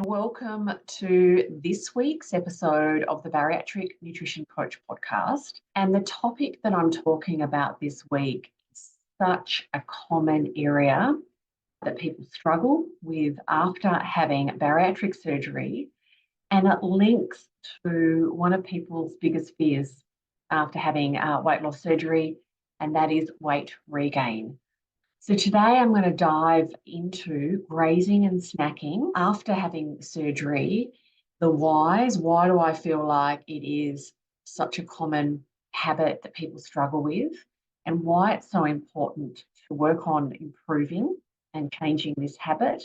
welcome to this week's episode of the Bariatric Nutrition Coach Podcast. And the topic that I'm talking about this week is such a common area that people struggle with after having bariatric surgery, and it links to one of people's biggest fears after having weight loss surgery, and that is weight regain. So today I'm going to dive into grazing and snacking after having surgery, the whys. Why do I feel like it is such a common habit that people struggle with, and why it's so important to work on improving and changing this habit,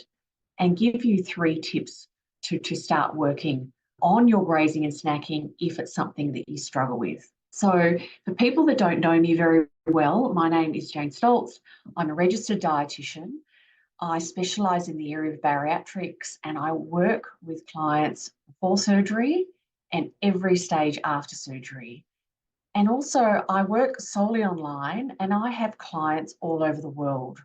and give you 3 tips to start working on your grazing and snacking if it's something that you struggle with. So for people that don't know me very well, my name is Jane Stoltze. I'm a registered dietitian. I specialise in the area of bariatrics, and I work with clients before surgery and every stage after surgery. And also I work solely online, and I have clients all over the world.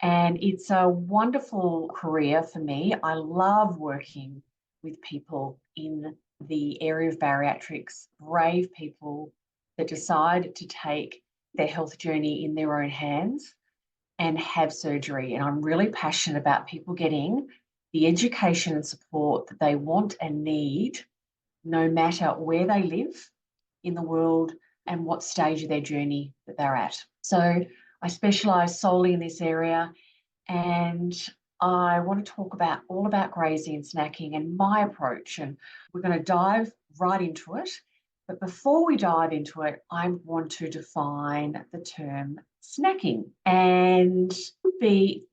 And it's a wonderful career for me. I love working with people in the area of bariatrics, brave people that decide to take their health journey in their own hands and have surgery. And I'm really passionate about people getting the education and support that they want and need, no matter where they live in the world and what stage of their journey that they're at. So I specialise solely in this area, and I want to talk about all about grazing and snacking and my approach, and we're going to dive right into it. But before we dive into it, I want to define the term snacking, and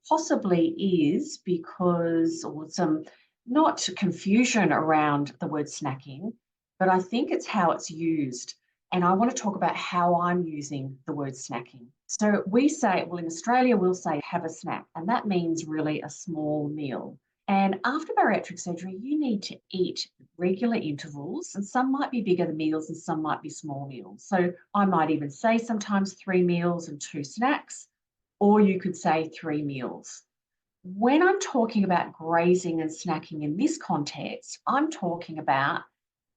possibly is because, or some not confusion around the word snacking, but I think it's how it's used. And I want to talk about how I'm using the word snacking. So we say, well, in Australia, we'll say have a snack, and that means really a small meal. And after bariatric surgery, you need to eat regular intervals, and some might be bigger meals and some might be small meals. So I might even say sometimes 3 meals and 2 snacks, or you could say 3 meals. When I'm talking about grazing and snacking in this context, I'm talking about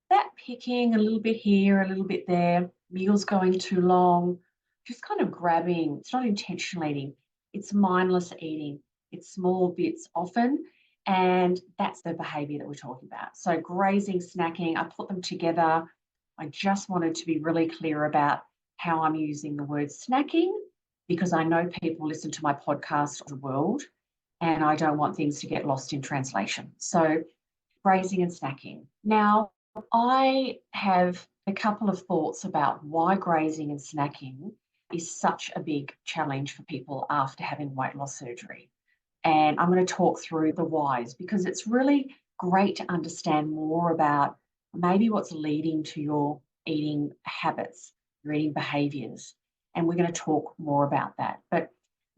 that picking a little bit here, a little bit there, meals going too long, just kind of grabbing. It's not intentional eating, it's mindless eating. It's small bits often, and that's the behaviour that we're talking about. So grazing, snacking, I put them together. I just wanted to be really clear about how I'm using the word snacking, because I know people listen to my podcast of the world, and I don't want things to get lost in translation. So grazing and snacking. Now, I have a couple of thoughts about why grazing and snacking is such a big challenge for people after having weight loss surgery. And I'm going to talk through the whys, because it's really great to understand more about maybe what's leading to your eating habits, your eating behaviours. And we're going to talk more about that. But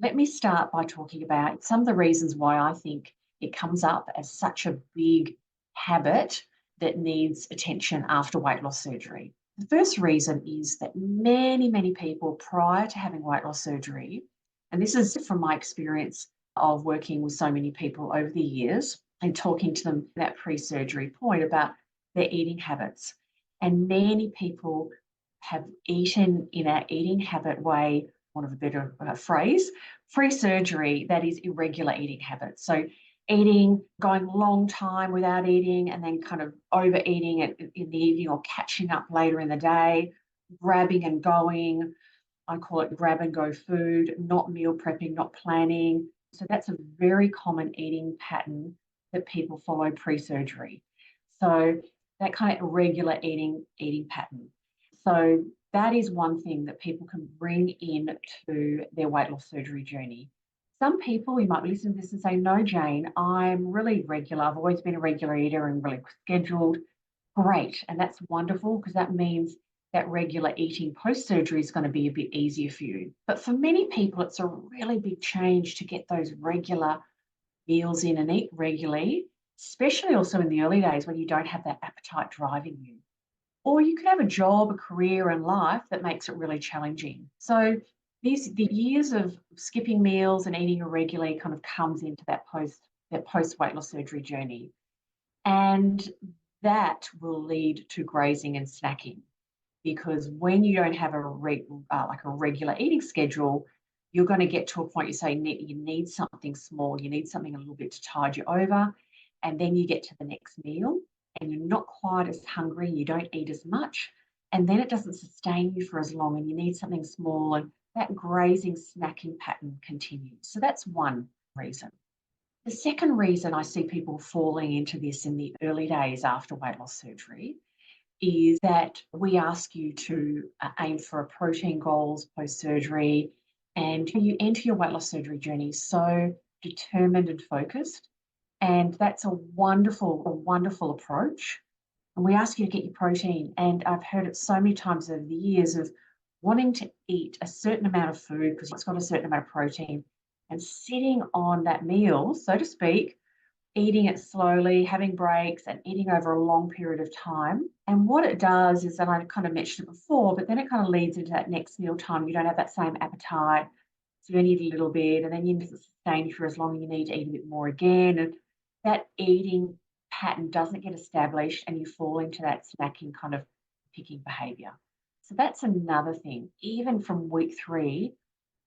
let me start by talking about some of the reasons why I think it comes up as such a big habit that needs attention after weight loss surgery. The first reason is that many, many people prior to having weight loss surgery, and this is from my experience of working with so many people over the years and talking to them at that pre-surgery point about their eating habits. And many people have eaten in an eating habit way, one of a better phrase, pre-surgery, that is irregular eating habits. So eating, going a long time without eating, and then kind of overeating in the evening or catching up later in the day, grabbing and going. I call it grab and go food, not meal prepping, not planning. So that's a very common eating pattern that people follow pre-surgery. So that kind of irregular eating pattern. So that is one thing that people can bring in to their weight loss surgery journey. Some people, you might listen to this and say, no, Jane, I'm really regular. I've always been a regular eater and really scheduled. Great. And that's wonderful, because that means that regular eating post-surgery is going to be a bit easier for you. But for many people, it's a really big change to get those regular meals in and eat regularly, especially also in the early days when you don't have that appetite driving you. Or you could have a job, a career and life that makes it really challenging. So the years of skipping meals and eating irregularly kind of comes into that post weight loss surgery journey. And that will lead to grazing and snacking, because when you don't have a regular eating schedule, you're going to get to a point you say you need something small, you need something a little bit to tide you over, and then you get to the next meal and you're not quite as hungry, you don't eat as much, and then it doesn't sustain you for as long and you need something small, and that grazing snacking pattern continues. So that's one reason. The second reason I see people falling into this in the early days after weight loss surgery is that we ask you to aim for a protein goals post-surgery, and you enter your weight loss surgery journey so determined and focused. And that's a wonderful approach. And we ask you to get your protein. And I've heard it so many times over the years of wanting to eat a certain amount of food because it's got a certain amount of protein, and sitting on that meal, so to speak, eating it slowly, having breaks and eating over a long period of time. And what it does is, and I kind of mentioned it before, but then it kind of leads into that next meal time. You don't have that same appetite. So you only eat a little bit, and then you doesn't sustain you for as long, and you need to eat a bit more again. And that eating pattern doesn't get established, and you fall into that snacking kind of picking behavior. So that's another thing. Even from week 3,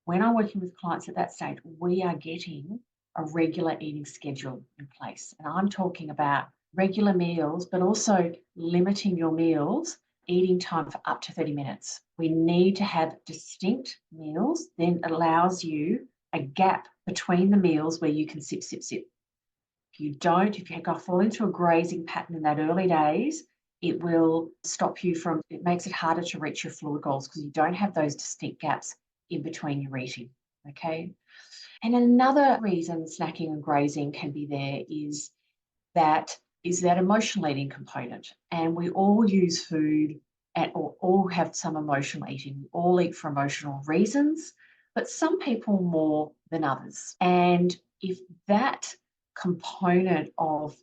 when I'm working with clients at that stage, we are getting a regular eating schedule in place. And I'm talking about regular meals, but also limiting your meals, eating time for up to 30 minutes. We need to have distinct meals, then it allows you a gap between the meals where you can sip. If you don't, if you fall into a grazing pattern in that early days, it will stop you from, it makes it harder to reach your fluid goals because you don't have those distinct gaps in between your eating, okay? And another reason snacking and grazing can be there is that emotional eating component. And we all use food and all have some emotional eating. We all eat for emotional reasons, but some people more than others. And if that component of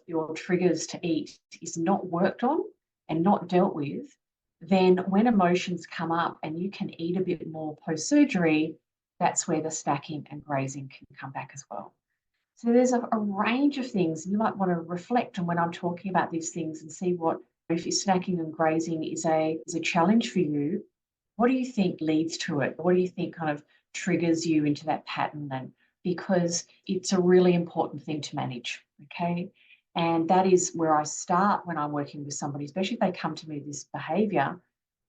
your triggers to eat is not worked on and not dealt with, then when emotions come up and you can eat a bit more post-surgery, that's where the snacking and grazing can come back as well. So there's a range of things. You might want to reflect on when I'm talking about these things and see what, if your snacking and grazing is a challenge for you, what do you think leads to it? What do you think kind of triggers you into that pattern then? Because it's a really important thing to manage, okay? And that is where I start when I'm working with somebody, especially if they come to me with this behaviour.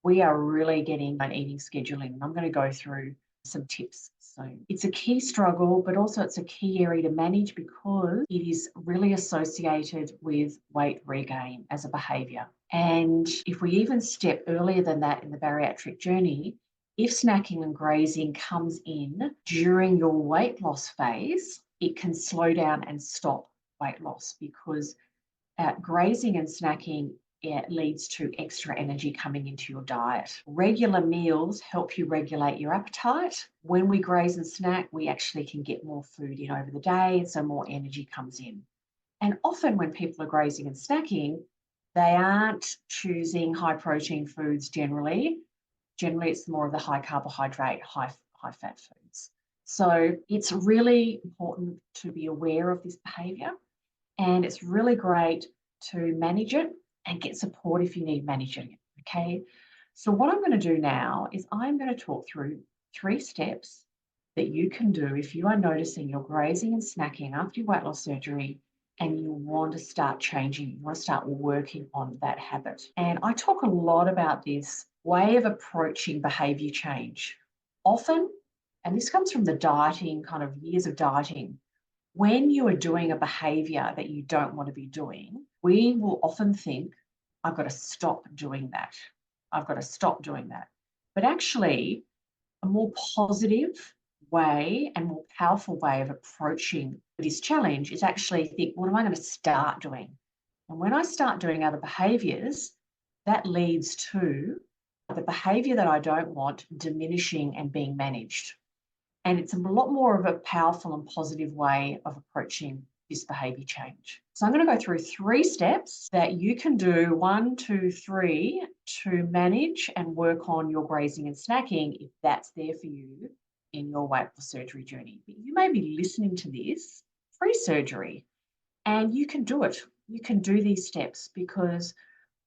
We are really getting an eating scheduling. I'm going to go through some tips. So it's a key struggle, but also it's a key area to manage because it is really associated with weight regain as a behaviour. And if we even step earlier than that in the bariatric journey, if snacking and grazing comes in during your weight loss phase, it can slow down and stop weight loss because grazing and snacking, it leads to extra energy coming into your diet. Regular meals help you regulate your appetite. When we graze and snack, we actually can get more food in over the day, and so more energy comes in. And often when people are grazing and snacking, they aren't choosing high protein foods generally. Generally, it's more of the high carbohydrate, high fat foods. So it's really important to be aware of this behaviour, and it's really great to manage it and get support if you need managing it, okay? So what I'm going to do now is I'm going to talk through 3 steps that you can do if you are noticing you're grazing and snacking after your weight loss surgery and you want to start changing, you want to start working on that habit. And I talk a lot about this way of approaching behaviour change. Often, and this comes from the dieting, kind of years of dieting, when you are doing a behaviour that you don't want to be doing, we will often think, I've got to stop doing that. I've got to stop doing that. But actually, a more positive way and more powerful way of approaching this challenge is actually think, what am I going to start doing? And when I start doing other behaviours, that leads to the behaviour that I don't want diminishing and being managed. And it's a lot more of a powerful and positive way of approaching this behaviour change. So I'm going to go through 3 steps that you can do, 1, 2, 3, to manage and work on your grazing and snacking if that's there for you in your weight loss surgery journey. But you may be listening to this pre-surgery and you can do it. you can do these steps because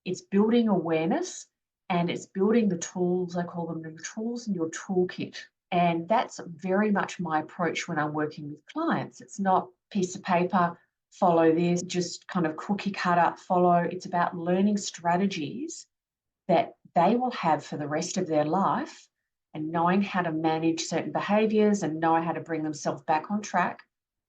it's building awareness and it's building the tools. I call them the tools in your toolkit. And that's very much my approach when I'm working with clients. It's not piece of paper, follow this, just kind of cookie cutter follow. It's about learning strategies that they will have for the rest of their life and knowing how to manage certain behaviors and know how to bring themselves back on track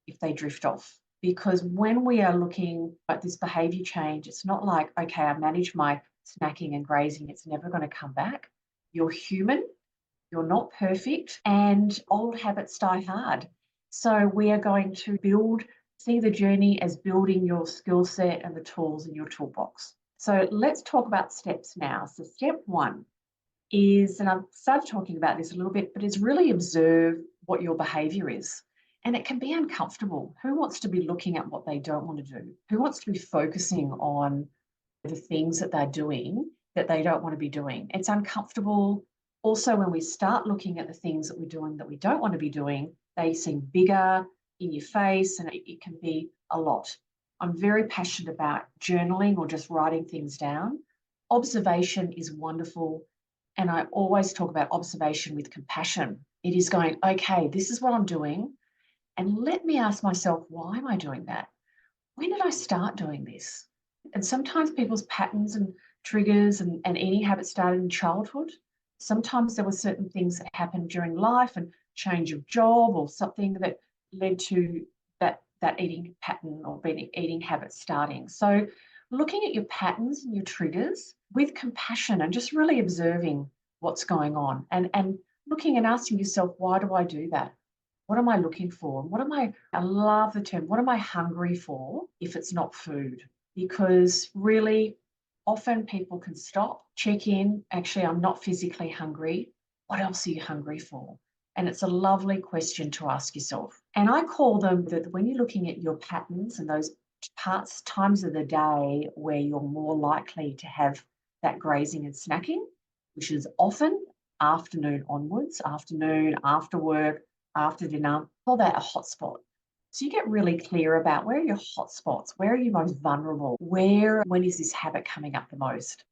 if they drift off. Because when we are looking at this behavior change, it's not like, okay, I manage my snacking and grazing, it's never going to come back. You're human, you're not perfect, and old habits die hard. So we are going to see the journey as building your skill set and the tools in your toolbox. So let's talk about steps now. So step one is, and I've started talking about this a little bit, but is really observe what your behavior is. And it can be uncomfortable. Who wants to be looking at what they don't want to do? Who wants to be focusing on the things that they're doing that they don't want to be doing? It's uncomfortable. Also, when we start looking at the things that we're doing that we don't want to be doing, they seem bigger in your face and it can be a lot. I'm very passionate about journaling or just writing things down. Observation is wonderful. And I always talk about observation with compassion. It is going, okay, this is what I'm doing. And let me ask myself, why am I doing that? When did I start doing this? And sometimes people's patterns and triggers and eating habits started in childhood. Sometimes there were certain things that happened during life and change of job or something that led to that eating pattern or eating habit starting. So looking at your patterns and your triggers with compassion and just really observing what's going on and looking and asking yourself, why do I do that? What am I looking for? I love the term, what am I hungry for if it's not food? Because really often people can stop, check in, actually, I'm not physically hungry. What else are you hungry for? And it's a lovely question to ask yourself. And I call them that when you're looking at your patterns and those times of the day where you're more likely to have that grazing and snacking, which is often afternoon onwards, afternoon, after work, after dinner, call that a hotspot. So you get really clear about where are your hotspots, where are you most vulnerable, when is this habit coming up the most?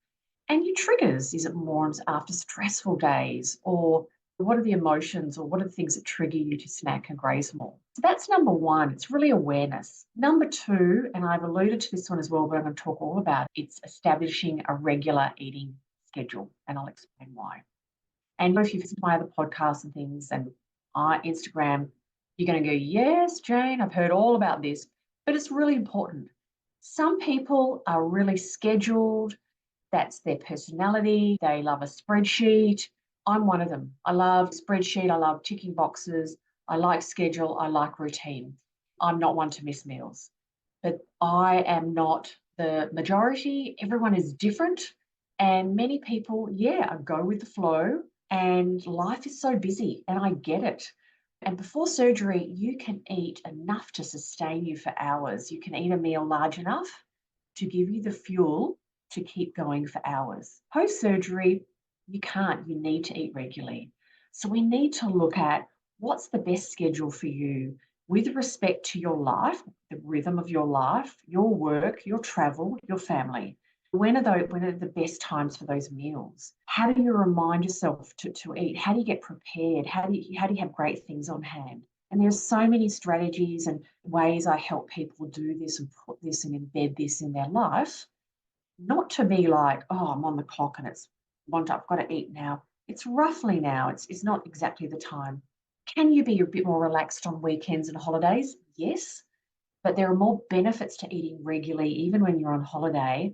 And your triggers, is it more after stressful days, or what are the emotions or what are the things that trigger you to snack and graze more? So that's number one, it's really awareness. Number two, and I've alluded to this one as well, but I'm going to talk all about it, it's establishing a regular eating schedule, and I'll explain why. And if you've listened to my other podcasts and things and Instagram, you're going to go, yes, Jane, I've heard all about this, but it's really important. Some people are really scheduled. That's their personality. They love a spreadsheet. I'm one of them. I love spreadsheet. I love ticking boxes. I like schedule. I like routine. I'm not one to miss meals, but I am not the majority. Everyone is different. And many people, go with the flow. And life is so busy, and I get it. And before surgery, you can eat enough to sustain you for hours. You can eat a meal large enough to give you the fuel to keep going for hours. Post-surgery, you can't. You need to eat regularly. So we need to look at what's the best schedule for you with respect to your life, the rhythm of your life, your work, your travel, your family. When are the best times for those meals? How do you remind yourself to eat? How do you get prepared? How do you have great things on hand? And there's so many strategies and ways I help people do this and put this and embed this in their life. Not to be like, oh, I'm on the clock and I've got to eat now. It's roughly now. It's not exactly the time. Can you be a bit more relaxed on weekends and holidays? Yes. But there are more benefits to eating regularly, even when you're on holiday,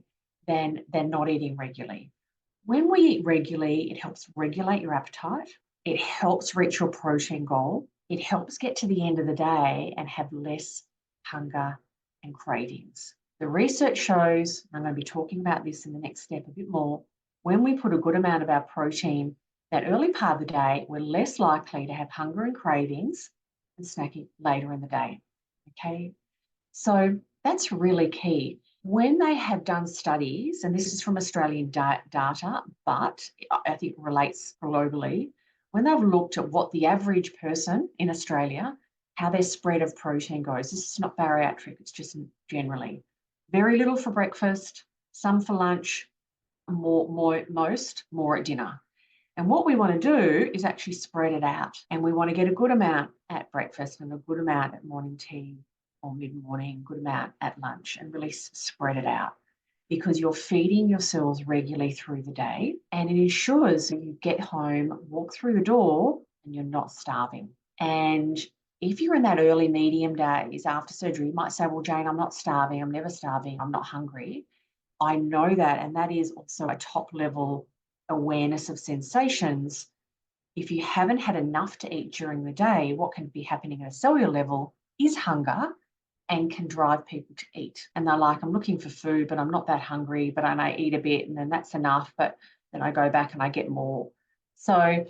than not eating regularly. When we eat regularly, it helps regulate your appetite. It helps reach your protein goal. It helps get to the end of the day and have less hunger and cravings. The research shows, and I'm going to be talking about this in the next step a bit more, when we put a good amount of our protein that early part of the day, we're less likely to have hunger and cravings and snacking later in the day. Okay, so that's really key. When they have done studies, and this is from Australian data, but I think it relates globally, when they've looked at what the average person in Australia, how their spread of protein goes, this is not bariatric, it's just generally, Very little for breakfast, some for lunch, more at dinner. And what we want to do is actually spread it out. And we want to get a good amount at breakfast and a good amount at morning tea or mid-morning, good amount at lunch, and really spread it out, because you're feeding your cells regularly through the day, and it ensures that you get home, walk through the door, and you're not starving. And if you're in that early medium days after surgery, you might say, well, Jane, I'm not starving. I'm never starving. I'm not hungry. I know that. And that is also a top level awareness of sensations. If you haven't had enough to eat during the day, what can be happening at a cellular level is hunger, and can drive people to eat. And they're like, I'm looking for food, but I'm not that hungry, but I eat a bit and then that's enough, but then I go back and I get more. So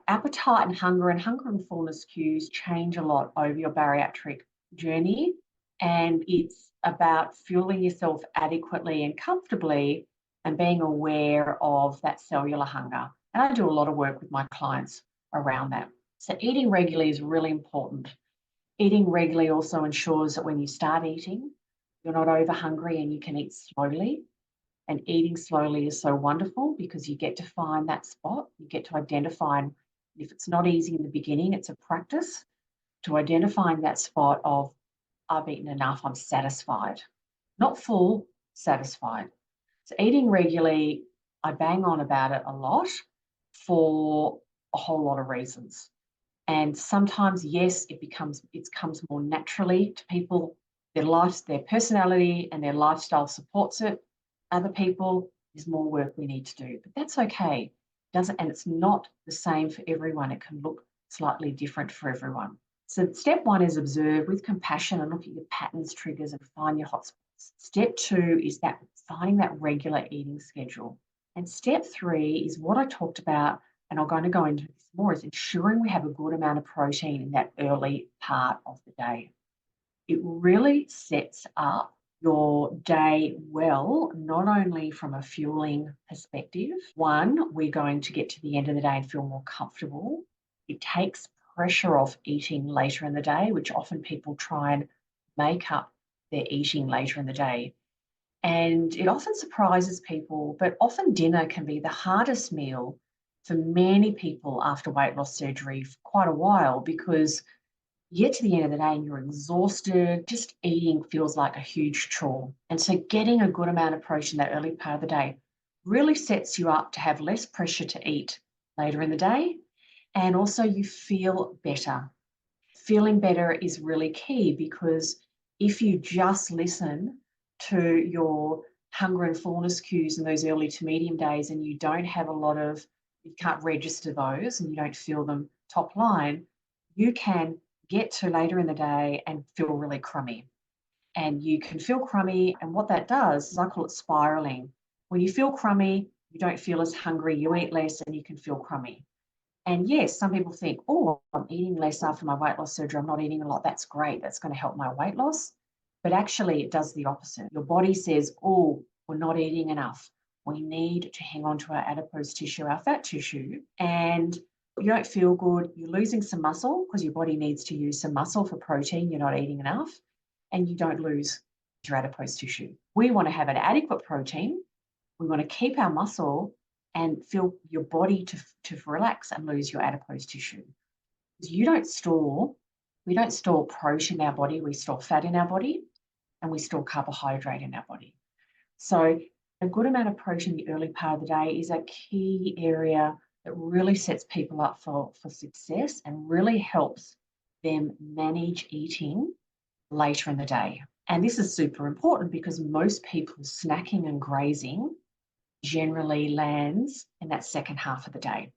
appetite and hunger and fullness cues change a lot over your bariatric journey. And it's about fueling yourself adequately and comfortably and being aware of that cellular hunger. And I do a lot of work with my clients around that. So eating regularly is really important. Eating regularly also ensures that when you start eating, you're not over hungry and you can eat slowly. And eating slowly is so wonderful because you get to find that spot. You get to identify, if it's not easy in the beginning, it's a practice to identifying that spot of, I've eaten enough, I'm satisfied. Not full, satisfied. So eating regularly, I bang on about it a lot for a whole lot of reasons. And sometimes, yes, it comes more naturally to people. Their personality and their lifestyle supports it. Other people, there's more work we need to do, but that's okay. And it's not the same for everyone. It can look slightly different for everyone. So step 1 is observe with compassion and look at your patterns, triggers, and find your hotspots. Step 2 is that finding that regular eating schedule. And step 3 is what I talked about, and I'm going to go into this more, is ensuring we have a good amount of protein in that early part of the day. It really sets up your day well, not only from a fueling perspective. 1, we're going to get to the end of the day and feel more comfortable. It takes pressure off eating later in the day, which often people try and make up their eating later in the day. And it often surprises people, but often dinner can be the hardest meal for many people after weight loss surgery for quite a while, because you get to the end of the day and you're exhausted. Just eating feels like a huge chore. And so getting a good amount of protein that early part of the day really sets you up to have less pressure to eat later in the day. And also you feel better. Feeling better is really key, because if you just listen to your hunger and fullness cues in those early to medium days and you don't have a lot of, you can't register those and you don't feel them top line, you can get to later in the day and feel really crummy. And you can feel crummy, and what that does is I call it spiraling. When you feel crummy, you don't feel as hungry, you eat less and you can feel crummy. And yes, some people think, oh, I'm eating less after my weight loss surgery, I'm not eating a lot, that's great, that's going to help my weight loss. But actually it does the opposite. Your body says, oh, we're not eating enough. We need to hang on to our adipose tissue, our fat tissue, and you don't feel good. You're losing some muscle because your body needs to use some muscle for protein. You're not eating enough, and you don't lose your adipose tissue. We want to have an adequate protein. We want to keep our muscle and feel your body to relax and lose your adipose tissue. Because we don't store protein in our body, we store fat in our body, and we store carbohydrate in our body. So a good amount of protein in the early part of the day is a key area that really sets people up for success and really helps them manage eating later in the day. And this is super important because most people's snacking and grazing generally lands in that second half of the day.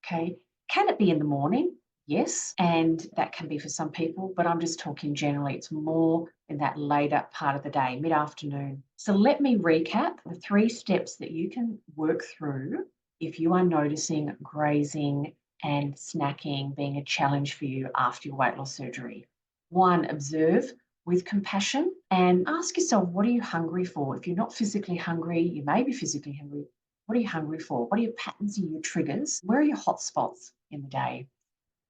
Okay. Can it be in the morning? Yes. And that can be for some people, but I'm just talking generally. It's more in that later part of the day, mid-afternoon. So let me recap the 3 steps that you can work through if you are noticing grazing and snacking being a challenge for you after your weight loss surgery. 1, observe with compassion and ask yourself, what are you hungry for? If you're not physically hungry, you may be physically hungry. What are you hungry for? What are your patterns and your triggers? Where are your hot spots in the day?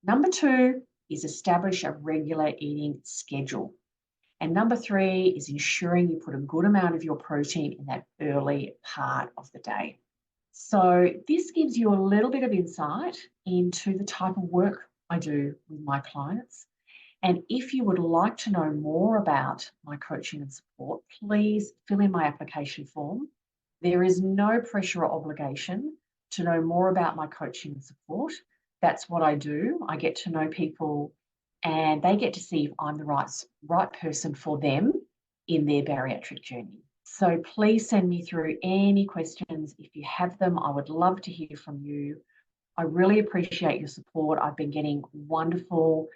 Number 2 is establish a regular eating schedule. And number 3 is ensuring you put a good amount of your protein in that early part of the day. So this gives you a little bit of insight into the type of work I do with my clients. And if you would like to know more about my coaching and support, please fill in my application form. There is no pressure or obligation to know more about my coaching and support. That's what I do. I get to know people and they get to see if I'm the right person for them in their bariatric journey. So please send me through any questions. If you have them, I would love to hear from you. I really appreciate your support. I've been getting wonderful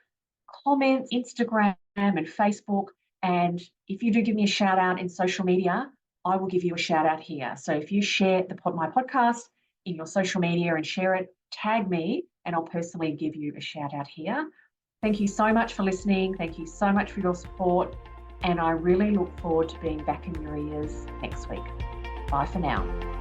comments, Instagram and Facebook. And if you do give me a shout out in social media, I will give you a shout out here. So if you share my podcast in your social media and share it, tag me and I'll personally give you a shout out here. Thank you so much for listening. Thank you so much for your support. And I really look forward to being back in your ears next week. Bye for now.